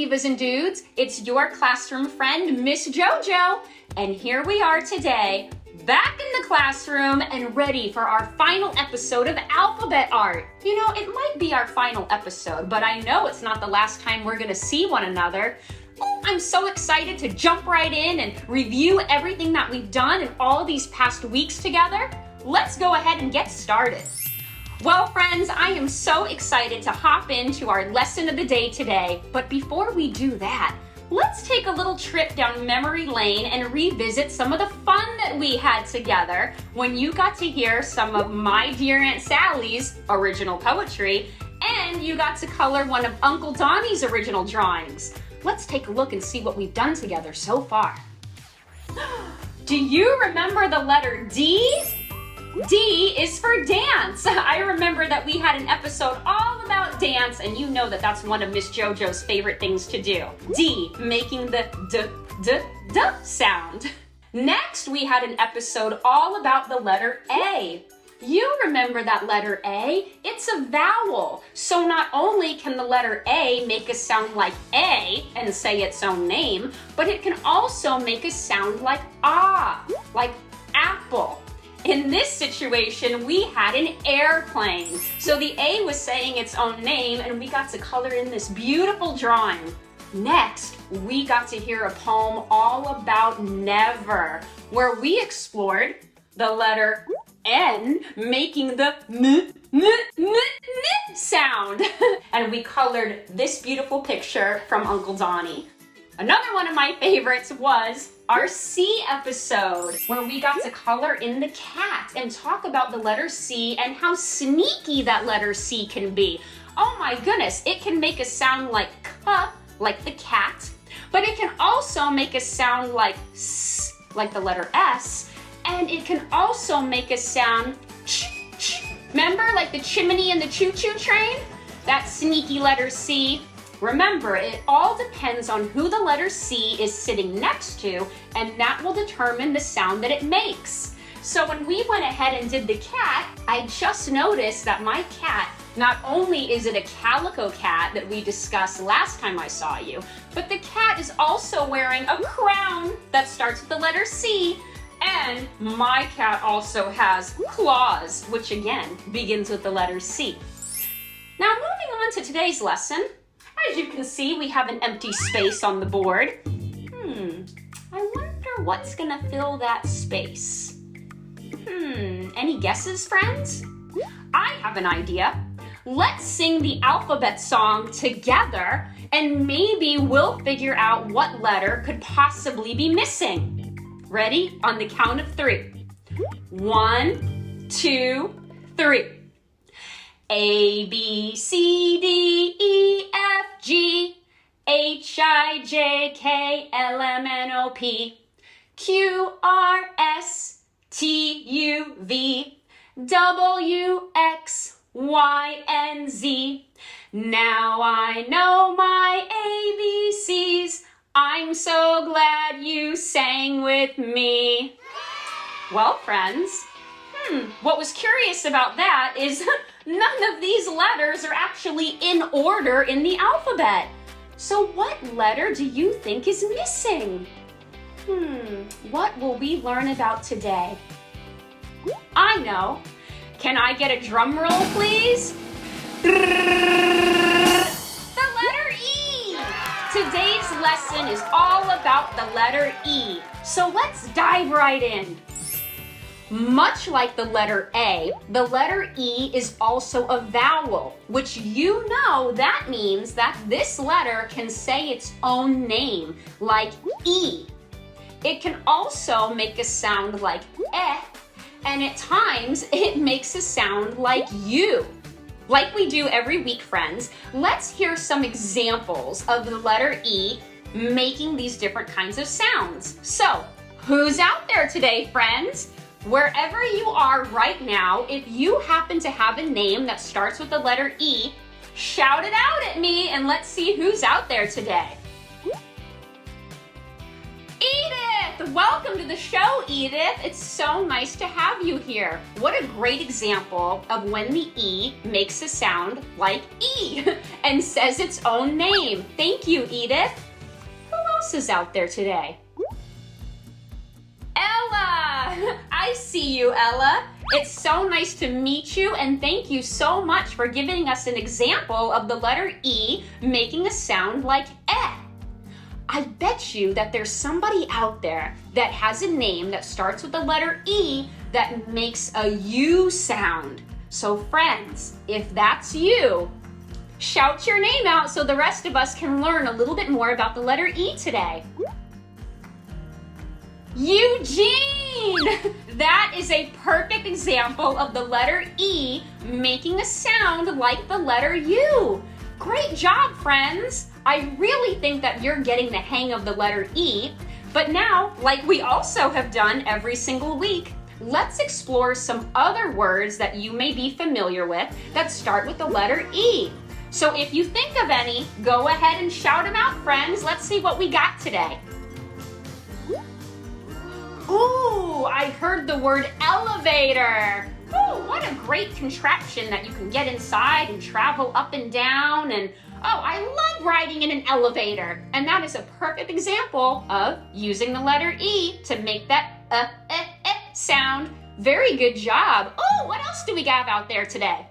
divas and dudes, it's your classroom friend, Miss Jojo, and here we are today, back in the classroom and ready for our final episode of alphabet art. You know, it might be our final episode, but I know it's not the last time we're gonna see one another. Oh, I'm so excited to jump right in and review everything that we've done in all these past weeks together. Let's go ahead and get started. Well, friends, I am so excited to hop into our lesson of the day today. But before we do that, let's take a little trip down memory lane and revisit some of the fun that we had together when you got to hear some of my dear Aunt Sally's original poetry and you got to color one of Uncle Donnie's original drawings. Let's take a look and see what we've done together so far. Do you remember the letter D? D is for dance. I remember that we had an episode all about dance, and you know that that's one of Miss Jojo's favorite things to do. D, making the d sound. Next, we had an episode all about the letter A. You remember that letter A? It's a vowel. So not only can the letter A make us sound like A and say its own name, but it can also make us sound like ah, like apple. In this situation, we had an airplane. So the A was saying its own name and we got to color in this beautiful drawing. Next, we got to hear a poem all about never, where we explored the letter N making the n sound. And we colored this beautiful picture from Uncle Donnie. Another one of my favorites was our C episode, where we got to color in the cat and talk about the letter C and how sneaky that letter C can be. Oh my goodness, it can make us sound like K, like the cat, but it can also make us sound like S, like the letter S, and it can also make us sound ch, ch. Remember, like the chimney in the choo-choo train? That sneaky letter C. Remember, it all depends on who the letter C is sitting next to, and that will determine the sound that it makes. So when we went ahead and did the cat, I just noticed that my cat, not only is it a calico cat that we discussed last time I saw you, but the cat is also wearing a crown that starts with the letter C, and my cat also has claws, which again begins with the letter C. Now moving on to today's lesson, as you can see, we have an empty space on the board. I wonder what's gonna fill that space. Any guesses, friends? I have an idea. Let's sing the alphabet song together and maybe we'll figure out what letter could possibly be missing. Ready? On the count of 3. 1, 2, 3. A, B, C, D, E, F, G, H, I, J, K, L, M, N, O, P, Q, R, S, T, U, V, W, X, Y, and Z. Now I know my ABCs. I'm so glad you sang with me. Well, friends, what was curious about that is none of these letters are actually in order in the alphabet. So what letter do you think is missing? What will we learn about today? I know. Can I get a drum roll, please? The letter E! Today's lesson is all about the letter E. So let's dive right in. Much like the letter A, the letter E is also a vowel, which you know that means that this letter can say its own name, like E. It can also make a sound like eh, and at times it makes a sound like U. Like we do every week, friends, let's hear some examples of the letter E making these different kinds of sounds. So, who's out there today, friends? Wherever you are right now, if you happen to have a name that starts with the letter E, shout it out at me and let's see who's out there today. Edith! Welcome to the show, Edith. It's so nice to have you here. What a great example of when the E makes a sound like E and says its own name. Thank you, Edith. Who else is out there today? Ella! I see you, Ella. It's so nice to meet you, and thank you so much for giving us an example of the letter E making a sound like eh. I bet you that there's somebody out there that has a name that starts with the letter E that makes a U sound. So friends, if that's you, shout your name out so the rest of us can learn a little bit more about the letter E today. Eugene! That is a perfect example of the letter E making a sound like the letter U. Great job, friends! I really think that you're getting the hang of the letter E, but now, like we also have done every single week, let's explore some other words that you may be familiar with that start with the letter E. So if you think of any, go ahead and shout them out, friends. Let's see what we got today. Ooh, I heard the word elevator. Oh, what a great contraption that you can get inside and travel up and down. And oh, I love riding in an elevator. And that is a perfect example of using the letter E to make that sound. Very good job. Oh, what else do we have out there today?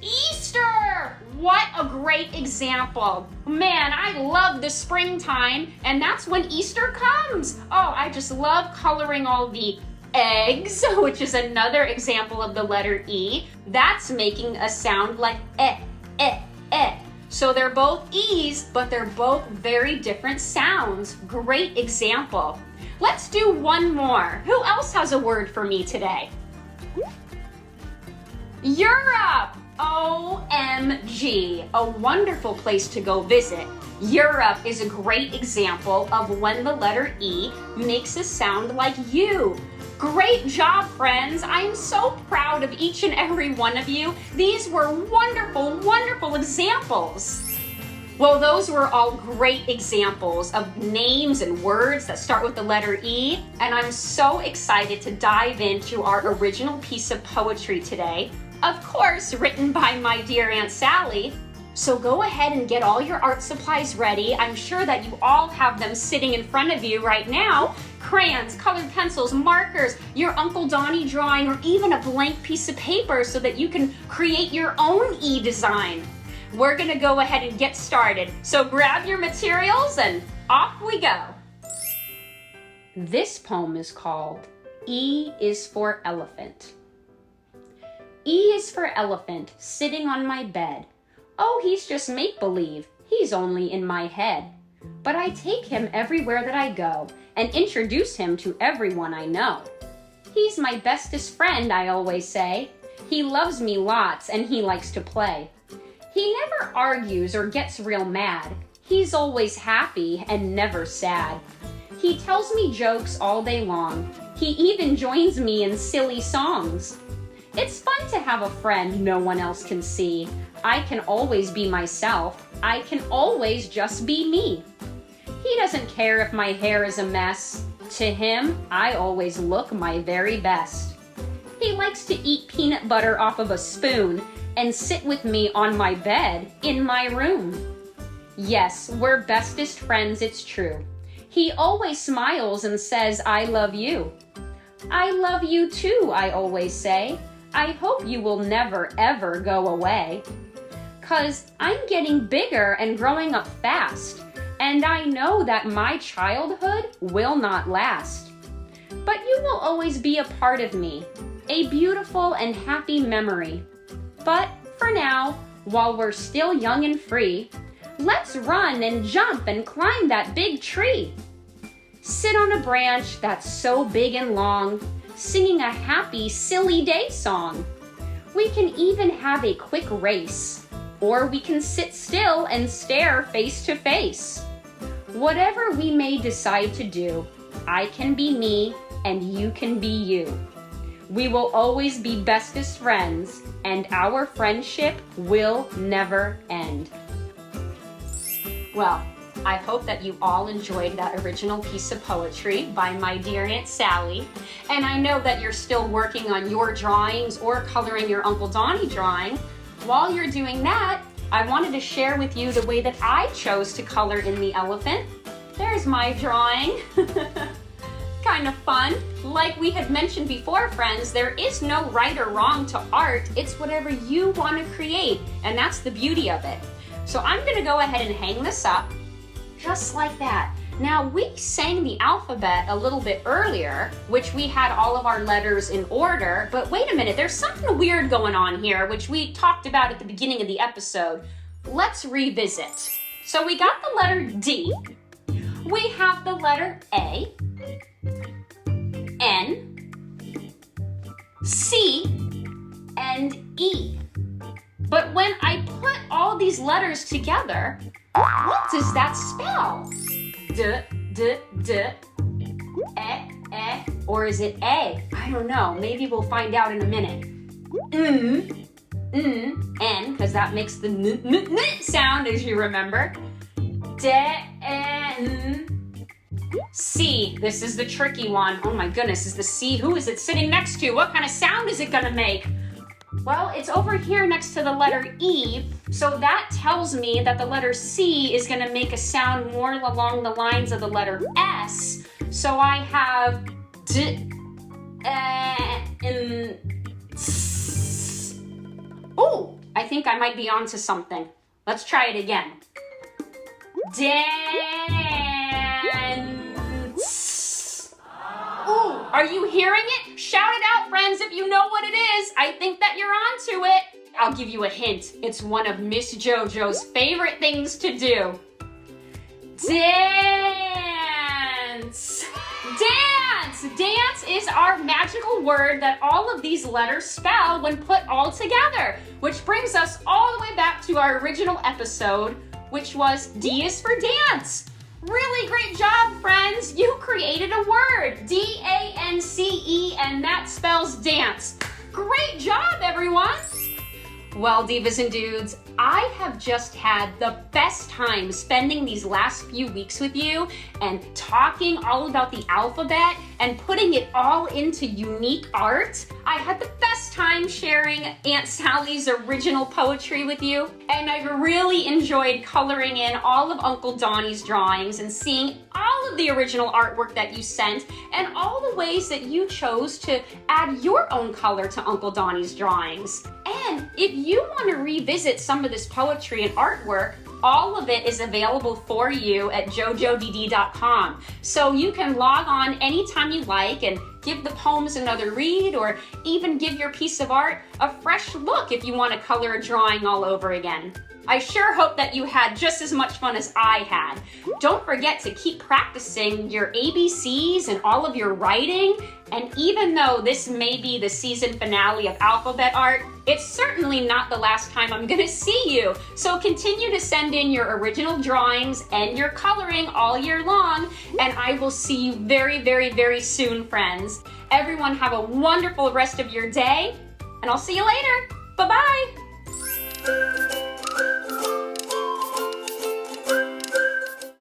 Easter! What a great example. Man, I love the springtime, and that's when Easter comes. Oh, I just love coloring all the eggs, which is another example of the letter E. That's making a sound like eh. So they're both E's, but they're both very different sounds. Great example. Let's do one more. Who else has a word for me today? Europe! OMG, a wonderful place to go visit. Europe is a great example of when the letter E makes a sound like U. Great job, friends. I am so proud of each and every one of you. These were wonderful, wonderful examples. Well, those were all great examples of names and words that start with the letter E, and I'm so excited to dive into our original piece of poetry today. Of course, written by my dear Aunt Sally. So go ahead and get all your art supplies ready. I'm sure that you all have them sitting in front of you right now. Crayons, colored pencils, markers, your Uncle Donnie drawing, or even a blank piece of paper so that you can create your own E design. We're gonna go ahead and get started. So grab your materials and off we go. This poem is called E is for Elephant. E is for elephant, sitting on my bed. Oh, he's just make-believe, he's only in my head. But I take him everywhere that I go, and introduce him to everyone I know. He's my bestest friend, I always say. He loves me lots, and he likes to play. He never argues or gets real mad. He's always happy and never sad. He tells me jokes all day long. He even joins me in silly songs. It's fun to have a friend no one else can see. I can always be myself. I can always just be me. He doesn't care if my hair is a mess. To him, I always look my very best. He likes to eat peanut butter off of a spoon and sit with me on my bed in my room. Yes, we're bestest friends, it's true. He always smiles and says, I love you. I love you too, I always say. I hope you will never ever go away. 'Cause I'm getting bigger and growing up fast, and I know that my childhood will not last. But you will always be a part of me, a beautiful and happy memory. But for now, while we're still young and free, let's run and jump and climb that big tree. Sit on a branch that's so big and long, singing a happy, silly day song. We can even have a quick race, or we can sit still and stare face to face. Whatever we may decide to do, I can be me and you can be you. We will always be bestest friends, and our friendship will never end. Well, I hope that you all enjoyed that original piece of poetry by my dear Aunt Sally. And I know that you're still working on your drawings or coloring your Uncle Donnie drawing. While you're doing that, I wanted to share with you the way that I chose to color in the elephant. There's my drawing. Kind of fun. Like we had mentioned before, friends, there is no right or wrong to art. It's whatever you want to create, and that's the beauty of it. So I'm going to go ahead and hang this up, just like that. Now, we sang the alphabet a little bit earlier, which we had all of our letters in order, but wait a minute, there's something weird going on here, which we talked about at the beginning of the episode. Let's revisit. So we got the letter D, we have the letter A, N, C, and E. But when I put all these letters together, what does that spell? D, D, D, or is it A? I don't know. Maybe we'll find out in a minute. N, because that makes the n sound, as you remember. D, N, C. This is the tricky one. Oh my goodness, is the C? Who is it sitting next to? What kind of sound is it gonna make? Well, it's over here next to the letter E, so that tells me that the letter C is gonna make a sound more along the lines of the letter S. So I have D, N, S. Oh, I think I might be onto something. Let's try it again. Dance. Ooh, are you hearing it? Shout it out, friends, if you know what it is. I think that you're onto it. I'll give you a hint. It's one of Miss Jojo's favorite things to do. Dance. Dance. Dance is our magical word that all of these letters spell when put all together, which brings us all the way back to our original episode, which was D is for dance. Really great job, friends. You created a word, D-A-N-C-E, and that spells dance. Great job, everyone. Well, divas and dudes, I have just had the best time spending these last few weeks with you and talking all about the alphabet and putting it all into unique art. I had the best time sharing Aunt Sally's original poetry with you, and I really enjoyed coloring in all of Uncle Donnie's drawings and seeing all of the original artwork that you sent and all the ways that you chose to add your own color to Uncle Donnie's drawings. And if you want to revisit some of this poetry and artwork, all of it is available for you at jojodd.com. So you can log on anytime you like and give the poems another read, or even give your piece of art a fresh look if you want to color a drawing all over again. I sure hope that you had just as much fun as I had. Don't forget to keep practicing your ABCs and all of your writing. And even though this may be the season finale of alphabet art, it's certainly not the last time I'm gonna see you. So continue to send in your original drawings and your coloring all year long, and I will see you very, very, very soon, friends. Everyone have a wonderful rest of your day, and I'll see you later. Bye-bye.